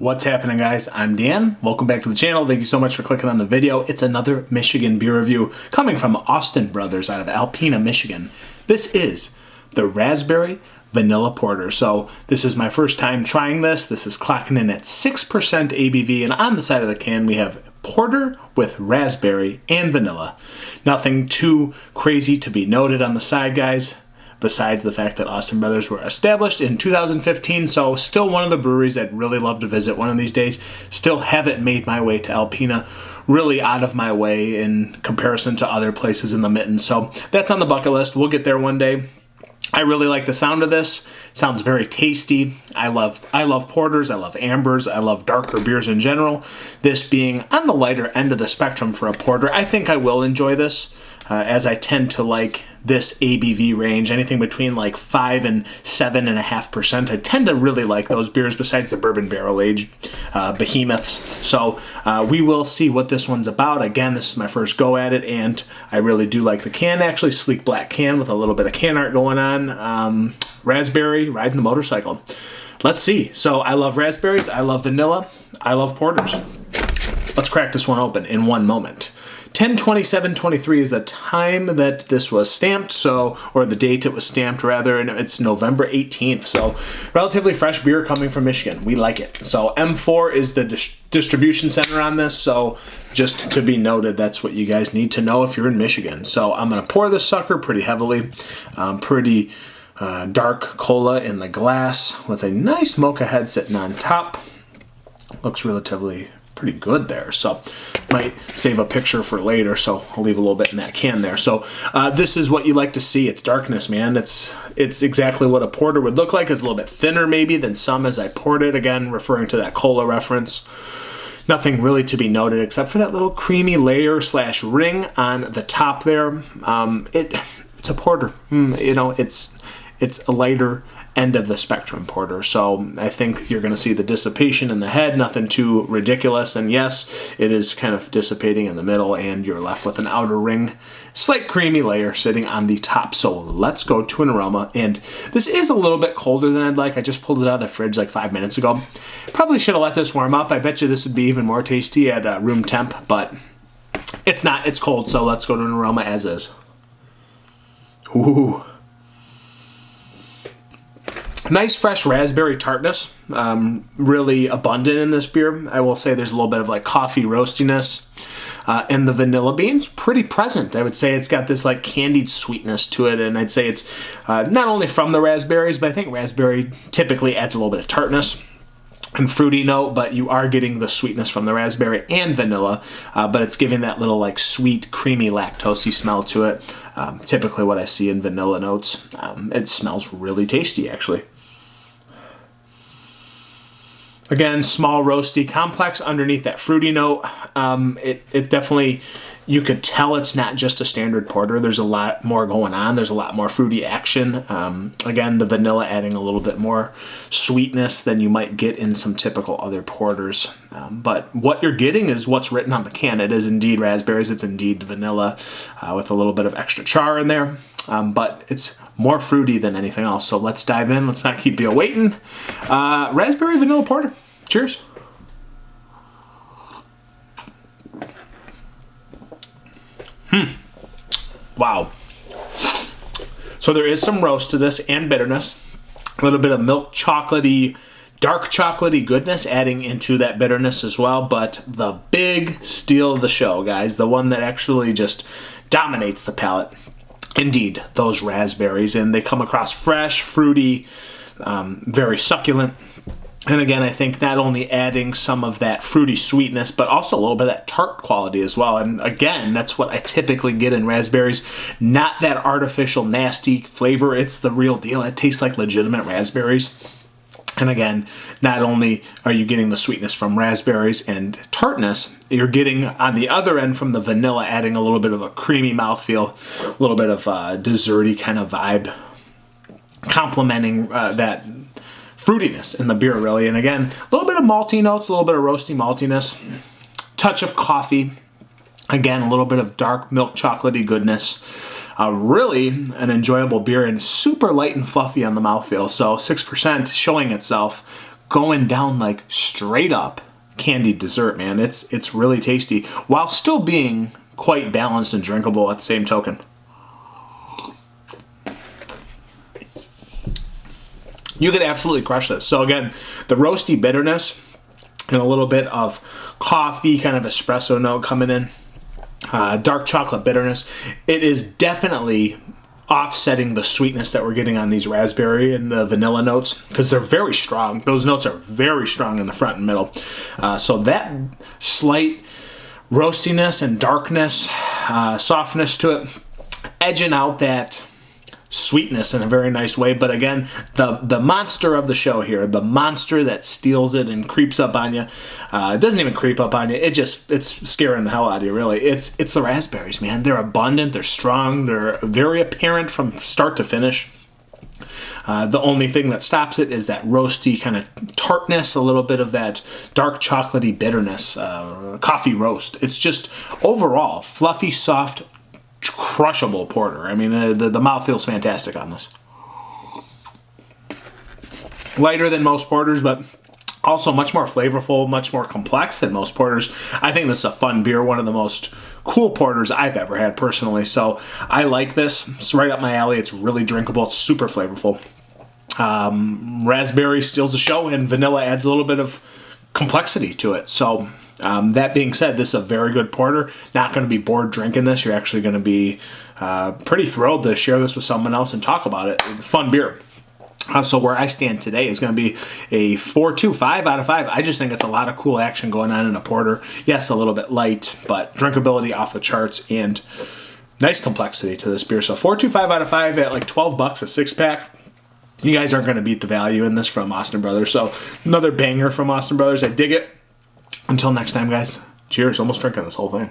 What's happening, guys? I'm Dan. Welcome back to the channel. Thank you so much for clicking on the video. It's another Michigan beer review coming from Austin Brothers out of Alpena, Michigan. This is the Raspberry Vanilla Porter. So this is my first time trying this. This is clocking in at 6% ABV, and on the side of the can we have porter with raspberry and vanilla. Nothing too crazy to be noted on the side, guys, besides the fact that Austin Brothers were established in 2015, so still one of the breweries I'd really love to visit one of these days. Still haven't made my way to Alpena, really out of my way in comparison to other places in the mitten, so that's on the bucket list. We'll get there one day. I really like the sound of this. It sounds very tasty. I love porters, I love ambers, I love darker beers in general. This being on the lighter end of the spectrum for a porter, I think I will enjoy this, as I tend to like this ABV range, anything between like 5 and 7.5%. I tend to really like those beers besides the bourbon barrel aged behemoths. So we will see what this one's about. Again, this is my first go at it, and I really do like the can. Actually, sleek black can with a little bit of can art going on. Raspberry, riding the motorcycle. Let's see. So I love raspberries, I love vanilla, I love porters. Let's crack this one open in one moment. 10/27/23 is the time that this was stamped, or the date it was stamped rather, and it's November 18th, so relatively fresh beer coming from Michigan. We like it. So M4 is the distribution center on this, so just to be noted, that's what you guys need to know if you're in Michigan. So I'm going to pour this sucker pretty heavily, pretty dark cola in the glass with a nice mocha head sitting on top. Looks relatively pretty good there, so might save a picture for later, so I'll leave a little bit in that can there. So this is what you like to see. It's darkness, man. It's exactly what a porter would look like. It's a little bit thinner maybe than some as I poured it, again referring to that cola reference. Nothing really to be noted except for that little creamy layer slash ring on the top there. It's a porter. You know, it's a lighter end of the spectrum porter, so I think you're going to see the dissipation in the head, nothing too ridiculous, and yes, it is kind of dissipating in the middle, and you're left with an outer ring, slight creamy layer sitting on the top. So let's go to an aroma, and this is a little bit colder than I'd like. I just pulled it out of the fridge like 5 minutes ago. Probably should have let this warm up. I bet you this would be even more tasty at room temp, but it's not. It's cold, so let's go to an aroma as is. Ooh. Nice fresh raspberry tartness, really abundant in this beer. I will say there's a little bit of like coffee roastiness, and the vanilla beans pretty present. I would say it's got this like candied sweetness to it, and I'd say it's not only from the raspberries, but I think raspberry typically adds a little bit of tartness and fruity note, but you are getting the sweetness from the raspberry and vanilla, but it's giving that little like sweet, creamy, lactosey smell to it. Typically what I see in vanilla notes. It smells really tasty, actually. Again, small, roasty, complex underneath that fruity note. It definitely, you could tell it's not just a standard porter. There's a lot more going on. There's a lot more fruity action. Again, the vanilla adding a little bit more sweetness than you might get in some typical other porters. But what you're getting is what's written on the can. It is indeed raspberries. It's indeed vanilla with a little bit of extra char in there. But it's more fruity than anything else. So let's dive in. Let's not keep you waiting. Raspberry vanilla porter. Cheers. Wow. So there is some roast to this and bitterness. A little bit of milk chocolatey, dark chocolatey goodness adding into that bitterness as well. But the big steal of the show, guys, the one that actually just dominates the palate, indeed, those raspberries. And they come across fresh, fruity, very succulent. And again, I think not only adding some of that fruity sweetness, but also a little bit of that tart quality as well. And again, that's what I typically get in raspberries. Not that artificial, nasty flavor. It's the real deal. It tastes like legitimate raspberries. And again, not only are you getting the sweetness from raspberries and tartness, you're getting on the other end from the vanilla, adding a little bit of a creamy mouthfeel, a little bit of a desserty kind of vibe, complementing that fruitiness in the beer, really. And again, a little bit of malty notes, a little bit of roasty maltiness, touch of coffee, again, a little bit of dark milk chocolatey goodness. Really an enjoyable beer and super light and fluffy on the mouthfeel. So 6% showing itself going down like straight up candied dessert, man. It's really tasty while still being quite balanced and drinkable at the same token. You could absolutely crush this. So again, the roasty bitterness and a little bit of coffee, kind of espresso note coming in. Dark chocolate bitterness. It is definitely offsetting the sweetness that we're getting on these raspberry and the vanilla notes, because they're very strong. Those notes are very strong in the front and middle. So that slight roastiness and darkness, softness to it, edging out that sweetness in a very nice way. But again, the monster of the show here, the monster that steals it and creeps up on you, it doesn't even creep up on you, it's scaring the hell out of you, really. It's the raspberries, man. They're abundant, they're strong, they're very apparent from start to finish. The only thing that stops it is that roasty kind of tartness, a little bit of that dark chocolatey bitterness, coffee roast. It's just overall fluffy, soft, crushable porter. I mean, the mouth feels fantastic on this. Lighter than most porters, but also much more flavorful, much more complex than most porters. I think this is a fun beer, one of the most cool porters I've ever had personally. So I like this. It's right up my alley. It's really drinkable. It's super flavorful. Raspberry steals the show, and vanilla adds a little bit of complexity to it. So that being said, this is a very good porter. Not going to be bored drinking this. You're actually going to be pretty thrilled to share this with someone else and talk about it. It's a fun beer. So where I stand today is going to be a 4.25 out of 5. I just think it's a lot of cool action going on in a porter. Yes, a little bit light, but drinkability off the charts and nice complexity to this beer. So 4.25 out of 5 at like $12 a 6-pack. You guys aren't going to beat the value in this from Austin Brothers. So another banger from Austin Brothers. I dig it. Until next time, guys. Cheers. Almost drinking this whole thing.